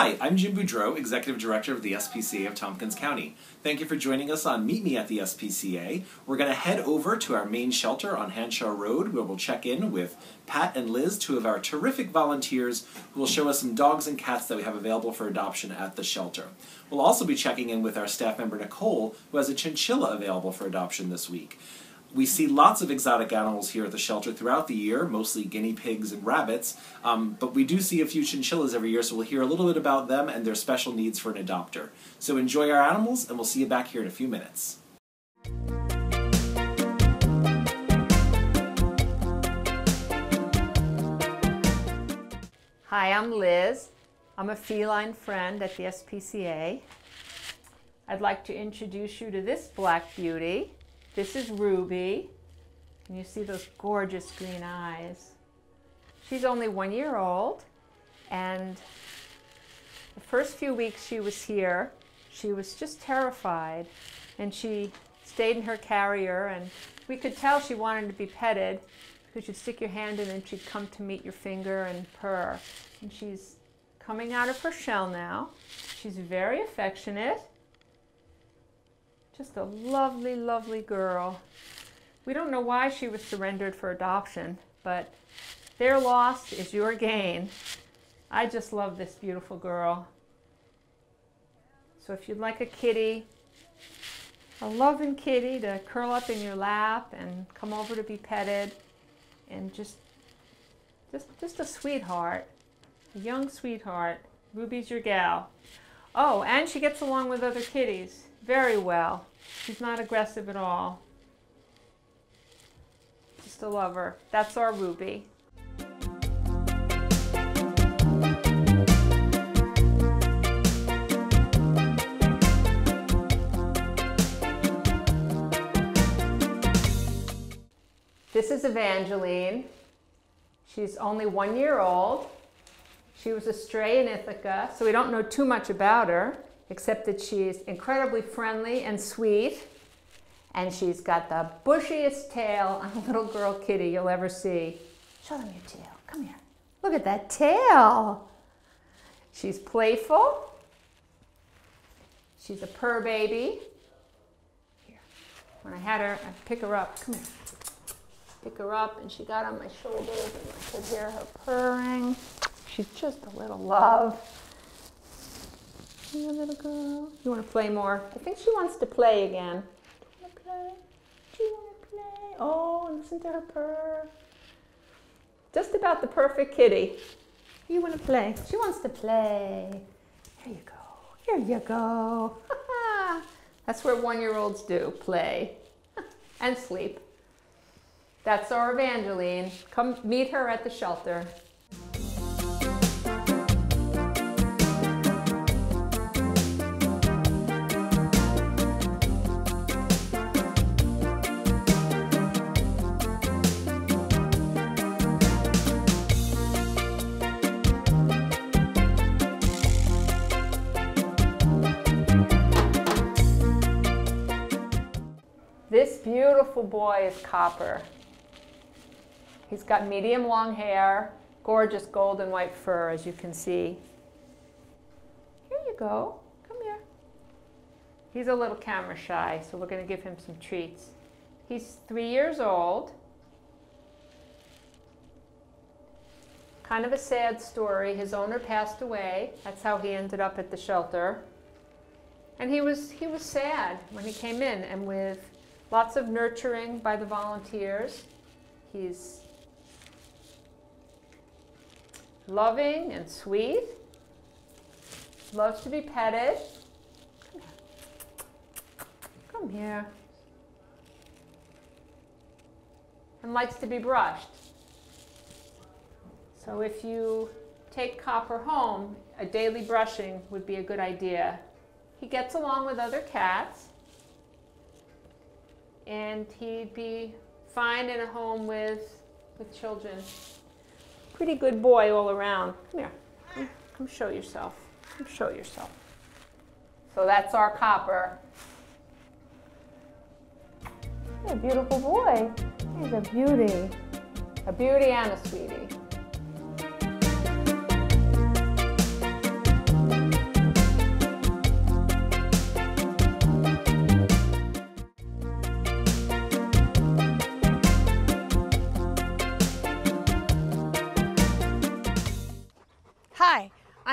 Hi, I'm Jim Boudreau, Executive Director of the SPCA of Tompkins County. Thank you for joining us on Meet Me at the SPCA. We're going to head over to our main shelter on Hanshaw Road, where we'll check in with Pat and Liz, two of our terrific volunteers, who will show us some dogs and cats that we have available for adoption at the shelter. We'll also be checking in with our staff member Nicole, who has a chinchilla available for adoption this week. We see lots of exotic animals here at the shelter throughout the year, mostly guinea pigs and rabbits, but we do see a few chinchillas every year, so we'll hear a little bit about them and their special needs for an adopter. So enjoy our animals, and we'll see you back here in a few minutes. Hi, I'm Liz. I'm a feline friend at the SPCA. I'd like to introduce you to this black beauty. This is Ruby, and you see those gorgeous green eyes. She's only 1 year old, and the first few weeks she was here, she was just terrified, and she stayed in her carrier, and we could tell she wanted to be petted because you'd stick your hand in and she'd come to meet your finger and purr. And she's coming out of her shell now. She's very affectionate. Just a lovely, lovely girl. We don't know why she was surrendered for adoption, but their loss is your gain. I just love this beautiful girl. So if you'd like a kitty, a loving kitty to curl up in your lap and come over to be petted, and just a sweetheart, a young sweetheart, Ruby's your gal. Oh, and she gets along with other kitties very well. She's not aggressive at all. Just a lover. That's our Ruby. This is Evangeline. She's only 1 year old. She was a stray in Ithaca, so we don't know too much about her, except that she's incredibly friendly and sweet, and she's got the bushiest tail on a little girl kitty you'll ever see. Show them your tail. Come here. Look at that tail. She's playful. She's a purr baby. Here. When I had her, I'd pick her up. Come here. Pick her up, and she got on my shoulders, and I could hear her purring. She's just a little love. Here, little girl. You want to play more? I think she wants to play again. Do you want to play? Do you want to play? Oh, and listen to her purr. Just about the perfect kitty. You want to play? She wants to play. Here you go. Here you go. That's what 1 year olds do, play and sleep. That's our Evangeline. Come meet her at the shelter. This beautiful boy is Copper. He's got medium long hair, gorgeous golden white fur, as you can see. Here you go. Come here. He's a little camera shy, so we're going to give him some treats. He's 3 years old. Kind of a sad story. His owner passed away. That's how he ended up at the shelter. And he was sad when he came in, and with lots of nurturing by the volunteers, he's loving and sweet, loves to be petted. Come here. Come here. And likes to be brushed. So if you take Copper home, a daily brushing would be a good idea. He gets along with other cats, and he'd be fine in a home with children. Pretty good boy all around. Come here. Come show yourself. Come show yourself. So that's our Copper. You're a beautiful boy. He's a beauty. A beauty and a sweetie.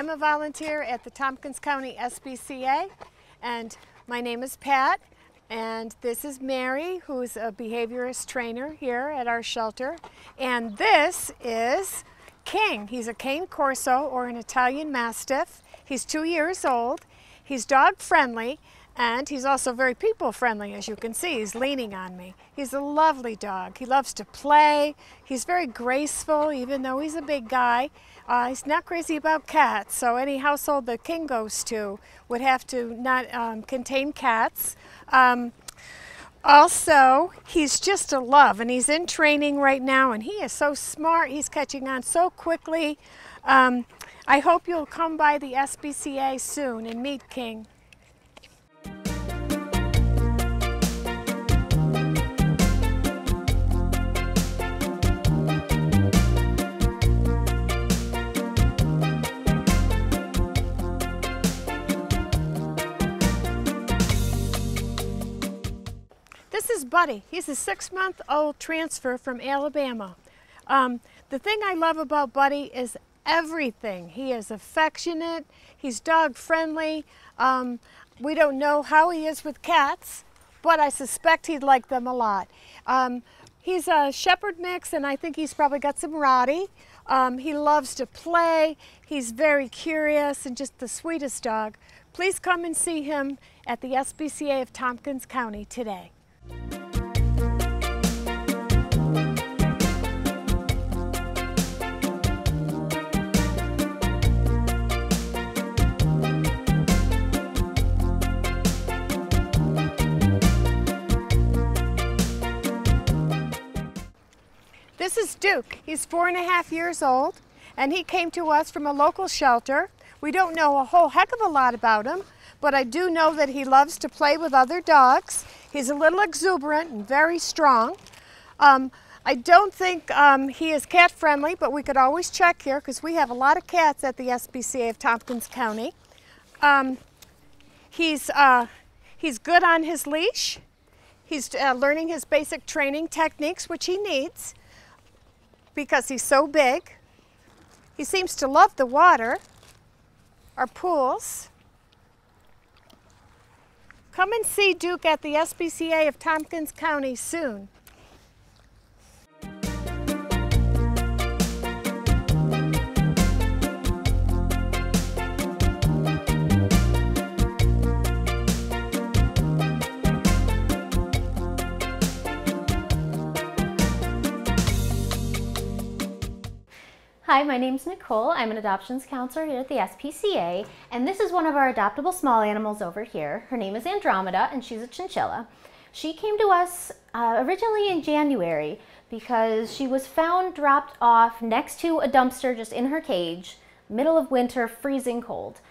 I'm a volunteer at the Tompkins County SPCA, and my name is Pat, and this is Mary, who's a behaviorist trainer here at our shelter, and this is King. He's a Cane Corso, or an Italian Mastiff. He's 2 years old. He's dog friendly, and he's also very people friendly, as you can see. He's leaning on me. He's a lovely dog. He loves to play. He's very graceful, even though he's a big guy. He's not crazy about cats, so any household that King goes to would have to not contain cats. Also, he's just a love, and he's in training right now, and he is so smart. He's catching on so quickly. I hope you'll come by the SPCA soon and meet King. This is Buddy. He's a 6-month-old transfer from Alabama. The thing I love about Buddy is everything. He is affectionate. He's dog friendly. We don't know how he is with cats, but I suspect he'd like them a lot. He's a shepherd mix, and I think he's probably got some Rottie. He loves to play. He's very curious and just the sweetest dog. Please come and see him at the SPCA of Tompkins County today. This is Duke. He's 4.5 years old, and he came to us from a local shelter. We don't know a whole heck of a lot about him, but I do know that he loves to play with other dogs. He's a little exuberant and very strong. I don't think he is cat friendly, but we could always check here because we have a lot of cats at the SPCA of Tompkins County. He's good on his leash. He's learning his basic training techniques, which he needs because he's so big. He seems to love the water, our pools. Come and see Duke at the SPCA of Tompkins County soon. Hi, my name's Nicole. I'm an adoptions counselor here at the SPCA, and this is one of our adoptable small animals over here. Her name is Andromeda, and she's a chinchilla. She came to us originally in January because she was found dropped off next to a dumpster just in her cage, middle of winter, freezing cold.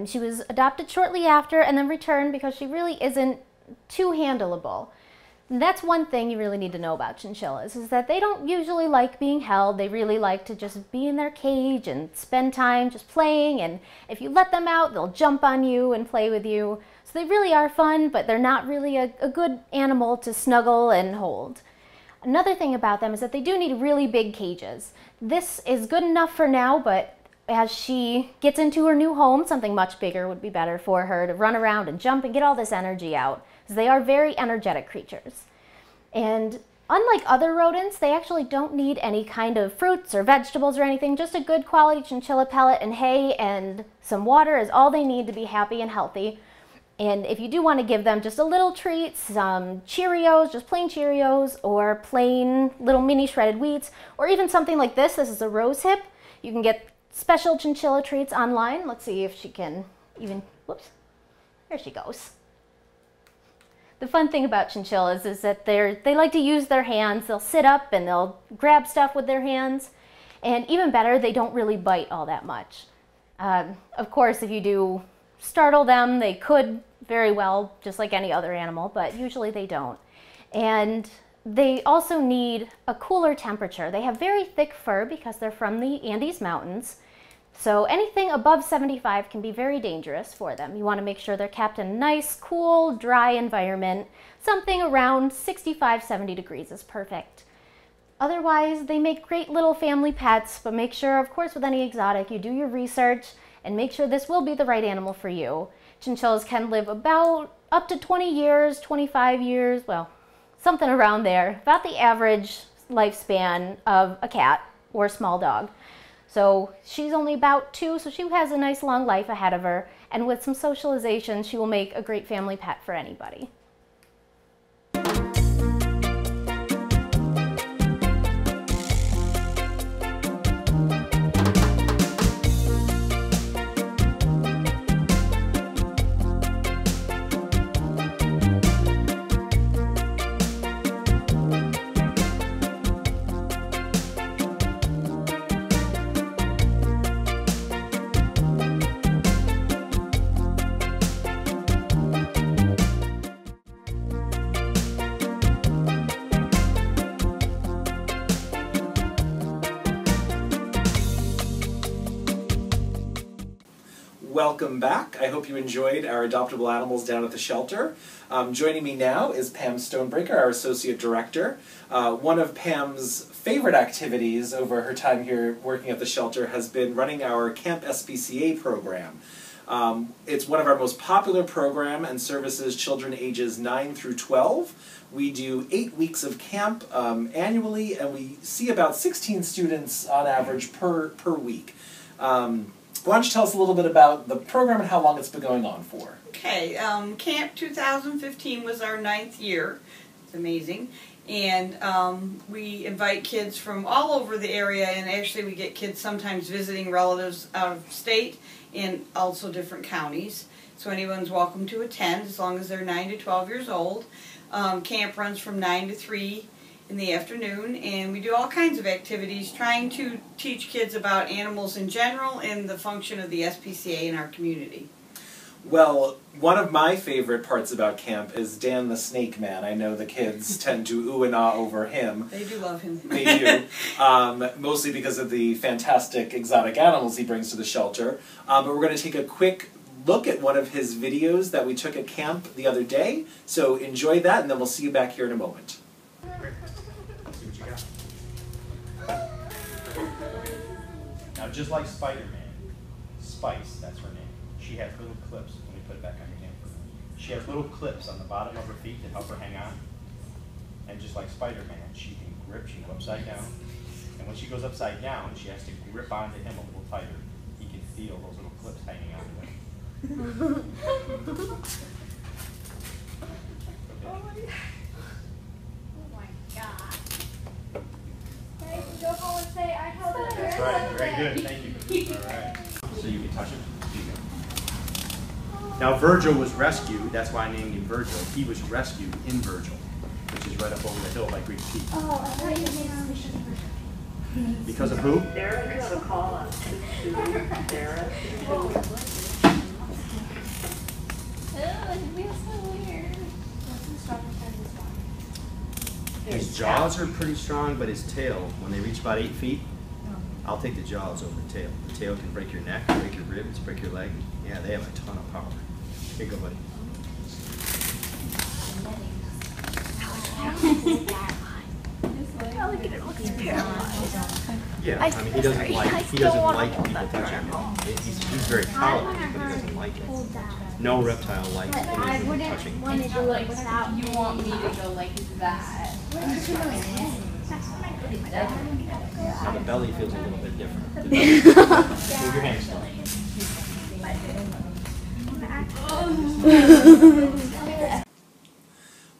She was adopted shortly after and then returned because she really isn't too handleable. And that's one thing you really need to know about chinchillas, is that they don't usually like being held. They really like to just be in their cage and spend time just playing, and if you let them out, they'll jump on you and play with you. So they really are fun, but they're not really a good animal to snuggle and hold. Another thing about them is that they do need really big cages. This is good enough for now, but as she gets into her new home, something much bigger would be better for her to run around and jump and get all this energy out. They are very energetic creatures. And unlike other rodents, they actually don't need any kind of fruits or vegetables or anything. Just a good quality chinchilla pellet and hay and some water is all they need to be happy and healthy. And if you do want to give them just a little treat, some Cheerios, just plain Cheerios, or plain little mini shredded wheats, or even something like this. This is a rose hip. You can get special chinchilla treats online. Let's see if she can even, whoops, there she goes. The fun thing about chinchillas is that they like to use their hands. They'll sit up and they'll grab stuff with their hands. And even better, they don't really bite all that much. Of course, if you do startle them, they could very well, just like any other animal, but usually they don't. And they also need a cooler temperature. They have very thick fur because they're from the Andes Mountains. So anything above 75 can be very dangerous for them. You want to make sure they're kept in a nice, cool, dry environment. Something around 65, 70 degrees is perfect. Otherwise, they make great little family pets, but make sure, of course, with any exotic, you do your research and make sure this will be the right animal for you. Chinchillas can live about up to 20 years, 25 years, well, something around there, about the average lifespan of a cat or a small dog. So she's only about 2, so she has a nice long life ahead of her, and with some socialization, she will make a great family pet for anybody. Welcome back. I hope you enjoyed our adoptable animals down at the shelter. Joining me now is Pam Stonebreaker, our Associate Director. One of Pam's favorite activities over her time here working at the shelter has been running our Camp SPCA program. It's one of our most popular program and services children ages 9 through 12. We do 8 weeks of camp annually, and we see about 16 students on average per week. Why don't you tell us a little bit about the program and how long it's been going on for? Okay, Camp 2015 was our 9th year. It's amazing. And we invite kids from all over the area, and actually we get kids sometimes visiting relatives out of state and also different counties. So anyone's welcome to attend as long as they're 9 to 12 years old. Camp runs from 9 to 3 in the afternoon, and we do all kinds of activities trying to teach kids about animals in general and the function of the SPCA in our community. Well, one of my favorite parts about camp is Dan the Snake Man. I know the kids tend to ooh and ah over him. They do love him. They do, mostly because of the fantastic exotic animals he brings to the shelter. But we're going to take a quick look at one of his videos that we took at camp the other day. So enjoy that, and then we'll see you back here in a moment. Now, just like Spider-Man, Spice, that's her name, she has little clips. Let me put it back on your hand. She has little clips on the bottom of her feet to help her hang on. And just like Spider-Man, she can grip, she can go upside down. And when she goes upside down, she has to grip onto him a little tighter. He can feel those little clips hanging onto him. Oh my God. Guys, go home and say, I held it. That's right, very good, thank you. All right. So you can touch him. Here you go. Now Virgil was rescued, that's why I named him Virgil. He was rescued in Virgil, which is right up over the hill by Greek Peak. Oh, I thought you made a Because of who? Sarah, you have a call on 6-2, Sarah. it feels so weird. His jaws are pretty strong, but his tail, when they reach about 8 feet, I'll take the jaws over the tail. The tail can break your neck, break your ribs, break your leg. Yeah, they have a ton of power. Here you go, buddy. Yeah, I mean, he doesn't like people touching him. He's very tolerant, but he doesn't like it. No reptile likes anything touching. Want to go like without. You want me to go like that? Now the belly feels a little bit different. Move your hands down.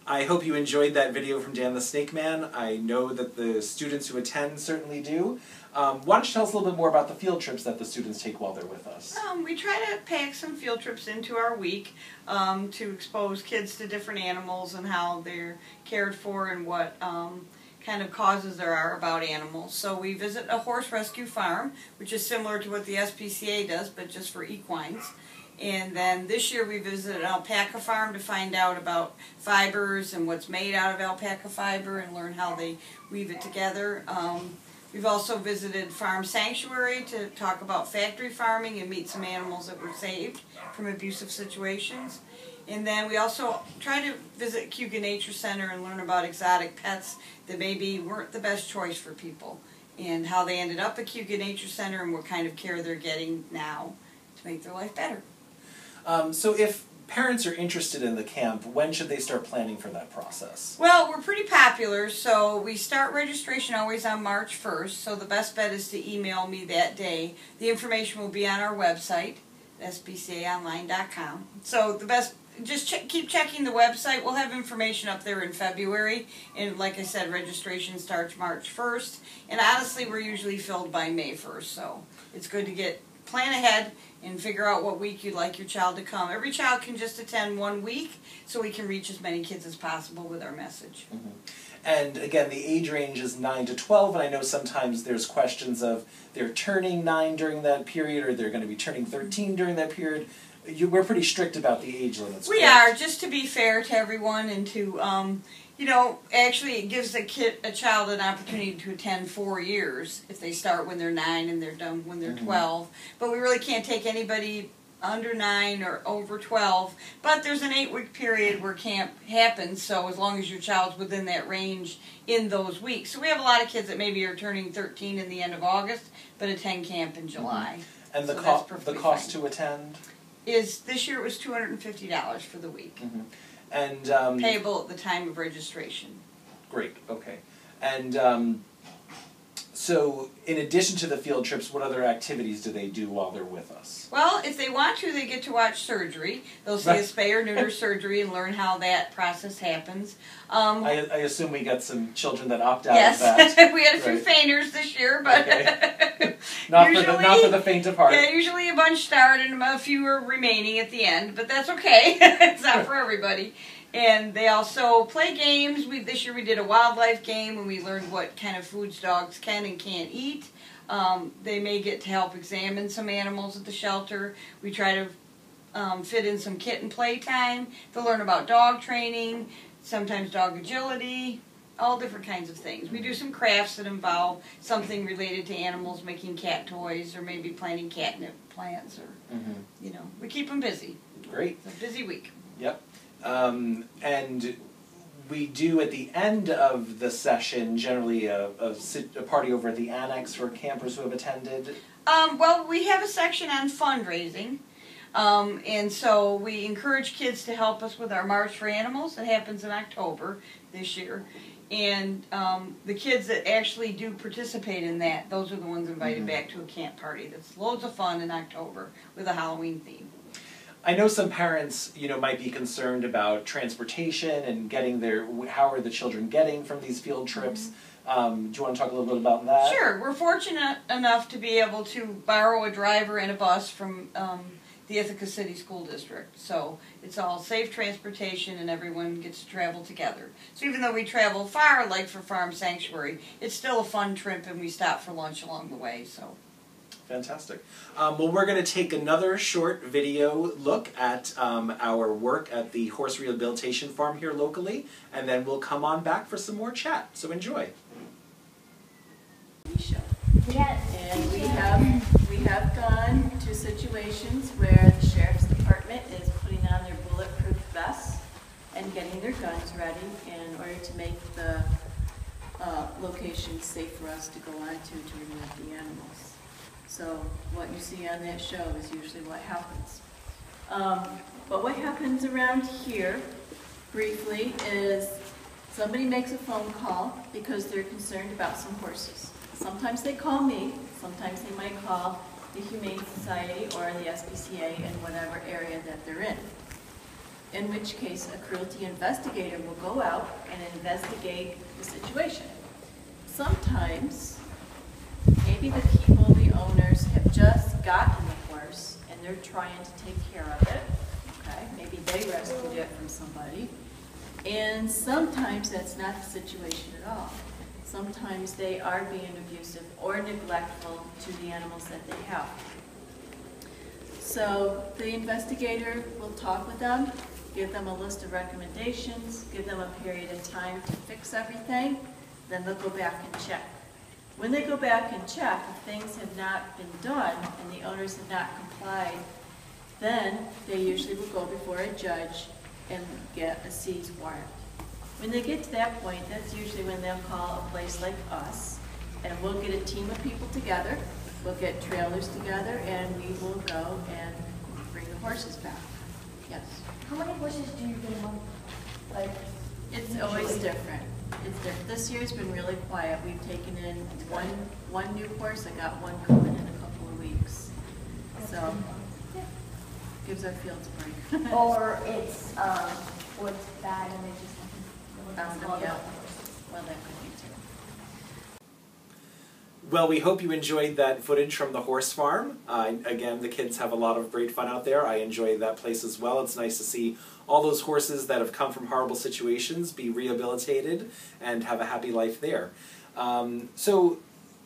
I hope you enjoyed that video from Dan the Snake Man. I know that the students who attend certainly do. Why don't you tell us a little bit more about the field trips that the students take while they're with us? We try to pack some field trips into our week to expose kids to different animals and how they're cared for and what kind of causes there are about animals. So we visit a horse rescue farm, which is similar to what the SPCA does, but just for equines. And then this year we visited an alpaca farm to find out about fibers and what's made out of alpaca fiber and learn how they weave it together. We've also visited Farm Sanctuary to talk about factory farming and meet some animals that were saved from abusive situations. And then we also try to visit Cayuga Nature Center and learn about exotic pets that maybe weren't the best choice for people, and how they ended up at Cayuga Nature Center and what kind of care they're getting now to make their life better. So if parents are interested in the camp, when should they start planning for that process? Well, we're pretty popular, so we start registration always on March 1st, so the best bet is to email me that day. The information will be on our website, spcaonline.com. So the best, just keep checking the website. We'll have information up there in February, and like I said, registration starts March 1st, and honestly, we're usually filled by May 1st, so it's good to plan ahead and figure out what week you'd like your child to come. Every child can just attend 1 week, so we can reach as many kids as possible with our message. Mm-hmm. And again, the age range is 9 to 12, and I know sometimes there's questions of they're turning 9 during that period, or they're going to be turning 13 during that period. We're pretty strict about the age limits. We are, just to be fair to everyone, and to, you know, actually it gives a child an opportunity to attend 4 years if they start when they're 9 and they're done when they're 12. But we really can't take anybody under 9 or over 12. But there's an 8-week period where camp happens, so as long as your child's within that range in those weeks. So we have a lot of kids that maybe are turning 13 in the end of August, but attend camp in July. And so the cost to attend? Is this year it was $250 for the week. And payable at the time of registration. Great, okay. And so in addition to the field trips, what other activities do they do while they're with us? Well, if they want to, they get to watch surgery. They'll see a spay or neuter surgery and learn how that process happens. I assume we got some children that opt out of that. Yes, we had a few fainters this year, but not for the faint of heart. Yeah, usually a bunch start and a few are remaining at the end, but that's okay. It's not for everybody. And they also play games. This year we did a wildlife game, and we learned what kind of foods dogs can and can't eat. They may get to help examine some animals at the shelter. We try to fit in some kitten play time. They'll learn about dog training, sometimes dog agility, all different kinds of things. We do some crafts that involve something related to animals, making cat toys, or maybe planting catnip plants, or, you know, we keep them busy. Great. It's a busy week. Yep. And we do at the end of the session generally a party over at the annex for campers who have attended. Well, we have a section on fundraising, and so we encourage kids to help us with our March for Animals. It happens in October this year, and the kids that actually do participate in that, those are the ones invited back to a camp party. That's loads of fun in October with a Halloween theme. I know some parents, you know, might be concerned about transportation and getting there. How are the children getting from these field trips? Do you want to talk a little bit about that? Sure. We're fortunate enough to be able to borrow a driver and a bus from the Ithaca City School District. So it's all safe transportation and everyone gets to travel together. So even though we travel far, like for Farm Sanctuary, it's still a fun trip, and we stop for lunch along the way. So. Fantastic. Well, we're going to take another short video look at our work at the horse rehabilitation farm here locally, and then we'll come on back for some more chat. So enjoy. Yes. And we have gone to situations where the sheriff's department is putting on their bulletproof vests and getting their guns ready in order to make the location safe for us to go on to remove the animals. So what you see on that show is usually what happens. But what happens around here, briefly, is somebody makes a phone call because they're concerned about some horses. Sometimes they call me, sometimes they might call the Humane Society or the SPCA in whatever area that they're in which case a cruelty investigator will go out and investigate the situation. Sometimes, maybe the people, the owners, have just gotten the horse and they're trying to take care of it. Okay, maybe they rescued it from somebody. And sometimes that's not the situation at all. Sometimes they are being abusive or neglectful to the animals that they have. So the investigator will talk with them, give them a list of recommendations, give them a period of time to fix everything, then they'll go back and check. When they go back and check, if things have not been done and the owners have not complied, then they usually will go before a judge and get a seize warrant. When they get to that point, that's usually when they'll call a place like us, and we'll get a team of people together, we'll get trailers together, and we will go and bring the horses back. Yes. How many horses do you get a month? Like, It's always different. It's different. This year's been really quiet. We've taken in one new horse. I got one coming in a couple of weeks. So, gives our fields a break. or it's bad and they just Yeah. Well, that could be too. Well, we hope you enjoyed that footage from the horse farm. Again, the kids have a lot of great fun out there. I enjoy that place as well. It's nice to see all those horses that have come from horrible situations be rehabilitated and have a happy life there. So,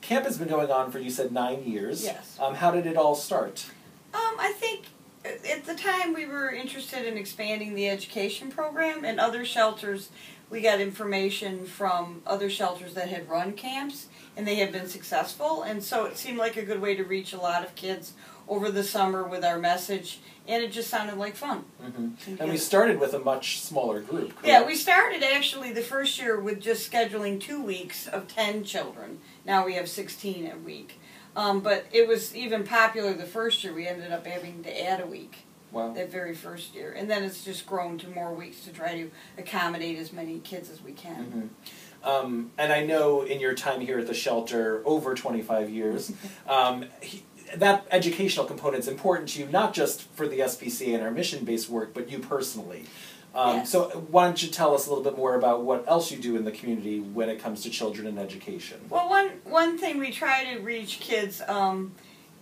camp has been going on for, you said, 9 years. Yes. How did it all start? I think at the time we were interested in expanding the education program, and other shelters, we got information from other shelters that had run camps, and they had been successful, and so it seemed like a good way to reach a lot of kids over the summer with our message, and it just sounded like fun. Mm-hmm. And we started with a much smaller group, correct? Yeah, we started actually the first year with just scheduling 2 weeks of 10 children. Now we have 16 a week. But it was even popular the first year. We ended up having to add a week. Wow. That very first year. And then it's just grown to more weeks to try to accommodate as many kids as we can. Mm-hmm. And I know in your time here at the shelter, over 25 years, that educational component is important to you, not just for the SPCA and our mission-based work, but you personally. Yes. So why don't you tell us a little bit more about what else you do in the community when it comes to children and education? Well, one thing we try to reach kids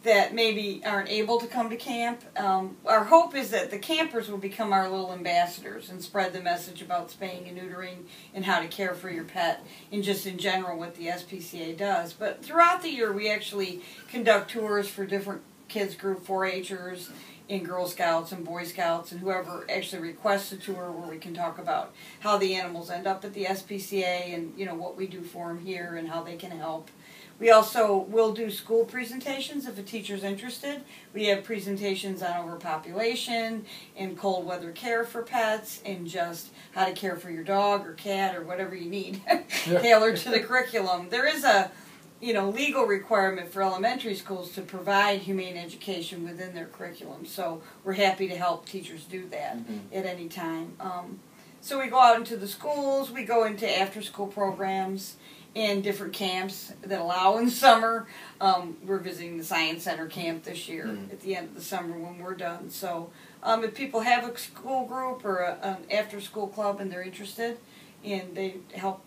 that maybe aren't able to come to camp. Our hope is that the campers will become our little ambassadors and spread the message about spaying and neutering and how to care for your pet and just in general what the SPCA does. But throughout the year we actually conduct tours for different kids group, 4-H'ers, and Girl Scouts and Boy Scouts and whoever actually requests a tour where we can talk about how the animals end up at the SPCA and what we do for them here and how they can help. We also will do school presentations if a teacher's interested. We have presentations on overpopulation and cold weather care for pets and just how to care for your dog or cat or whatever you need tailored to the curriculum. There is a legal requirement for elementary schools to provide humane education within their curriculum. So we're happy to help teachers do that at any time. So we go out into the schools, we go into after-school programs and different camps that allow in the summer. We're visiting the Science Center camp this year at the end of the summer when we're done. So if people have a school group or an after-school club and they're interested and they help,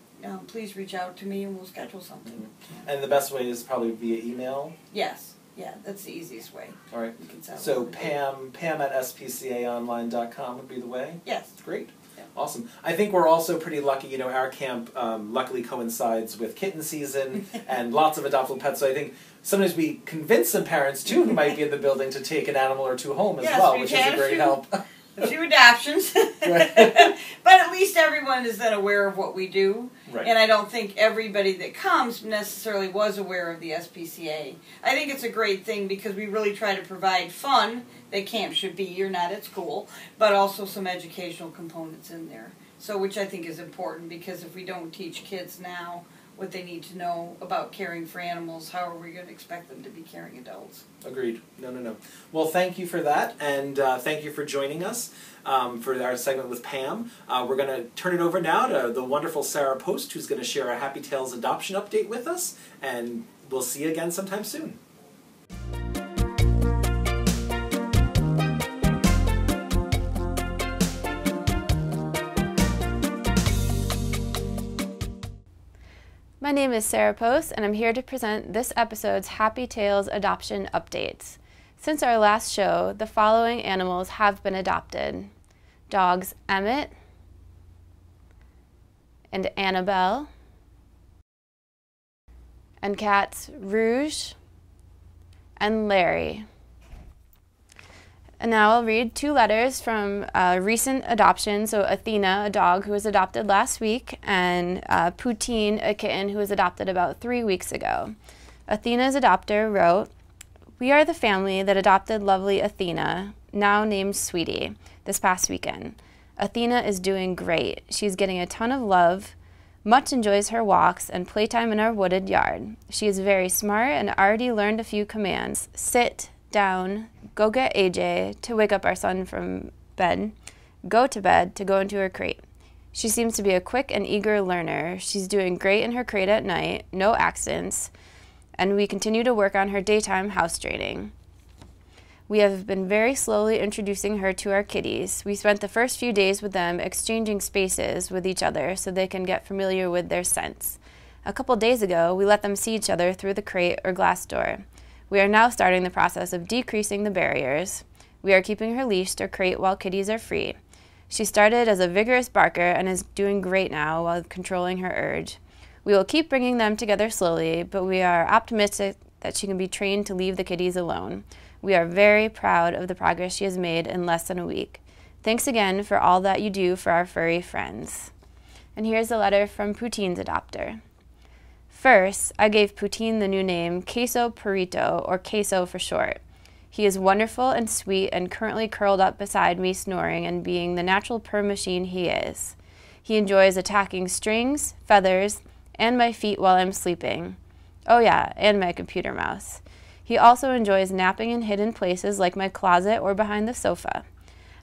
please reach out to me and we'll schedule something. And the best way is probably via email? Yes. Yeah, that's the easiest way. All right. You can settle So it. Pam at spcaonline.com would be the way? Yes. Great. Yeah. Awesome. I think we're also pretty lucky, our camp luckily coincides with kitten season and lots of adoptable pets, so I think sometimes we convince some parents too who might be in the building to take an animal or two home as well, which is a great help. A few adoptions, but at least everyone is then aware of what we do. Right. And I don't think everybody that comes necessarily was aware of the SPCA. I think it's a great thing because we really try to provide fun that camp should be. You're not at school, but also some educational components in there. So, which I think is important because if we don't teach kids now what they need to know about caring for animals, how are we going to expect them to be caring adults? Agreed. No. Well, thank you for that, and thank you for joining us for our segment with Pam. We're going to turn it over now to the wonderful Sarah Post, who's going to share a Happy Tales adoption update with us, and we'll see you again sometime soon. My name is Sarah Post, and I'm here to present this episode's Happy Tales adoption updates. Since our last show, the following animals have been adopted. Dogs Emmett and Annabelle, and cats Rouge and Larry. And now I'll read 2 letters from recent adoption. So Athena, a dog who was adopted last week, and Poutine, a kitten who was adopted about 3 weeks ago. Athena's adopter wrote, "We are the family that adopted lovely Athena, now named Sweetie, this past weekend. Athena is doing great. She's getting a ton of love, much enjoys her walks and playtime in our wooded yard. She is very smart and already learned a few commands. Sit, down, go get AJ to wake up our son from bed, go to bed to go into her crate. She seems to be a quick and eager learner. She's doing great in her crate at night, no accidents, and we continue to work on her daytime house training. We have been very slowly introducing her to our kitties. We spent the first few days with them exchanging spaces with each other so they can get familiar with their scents. A couple days ago, we let them see each other through the crate or glass door. We are now starting the process of decreasing the barriers. We are keeping her leashed or crate while kitties are free. She started as a vigorous barker and is doing great now while controlling her urge. We will keep bringing them together slowly, but we are optimistic that she can be trained to leave the kitties alone. We are very proud of the progress she has made in less than a week. Thanks again for all that you do for our furry friends." And here's a letter from Poutine's adopter. "First, I gave Poutine the new name Queso Perrito, or Queso for short. He is wonderful and sweet and currently curled up beside me snoring and being the natural purr machine he is. He enjoys attacking strings, feathers, and my feet while I'm sleeping. Oh yeah, and my computer mouse. He also enjoys napping in hidden places like my closet or behind the sofa.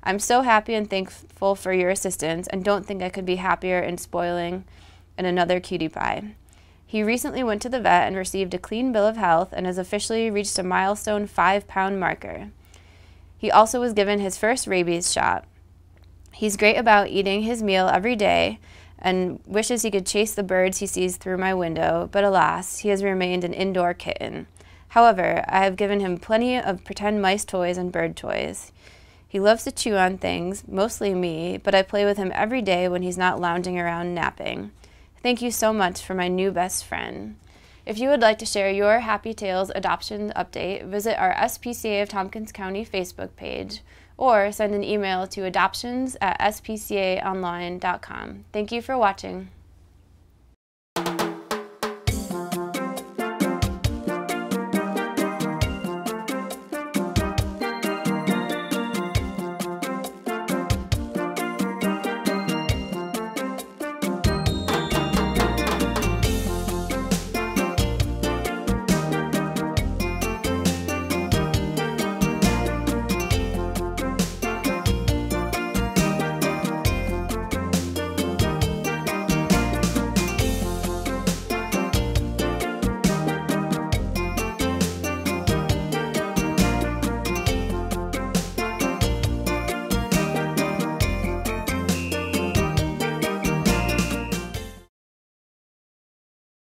I'm so happy and thankful for your assistance and don't think I could be happier in spoiling another cutie pie. He recently went to the vet and received a clean bill of health and has officially reached a milestone 5-pound marker. He also was given his first rabies shot. He's great about eating his meal every day and wishes he could chase the birds he sees through my window, but alas, he has remained an indoor kitten. However, I have given him plenty of pretend mice toys and bird toys. He loves to chew on things, mostly me, but I play with him every day when he's not lounging around napping. Thank you so much for my new best friend." If you would like to share your Happy Tales adoption update, visit our SPCA of Tompkins County Facebook page or send an email to adoptions@spcaonline.com. Thank you for watching.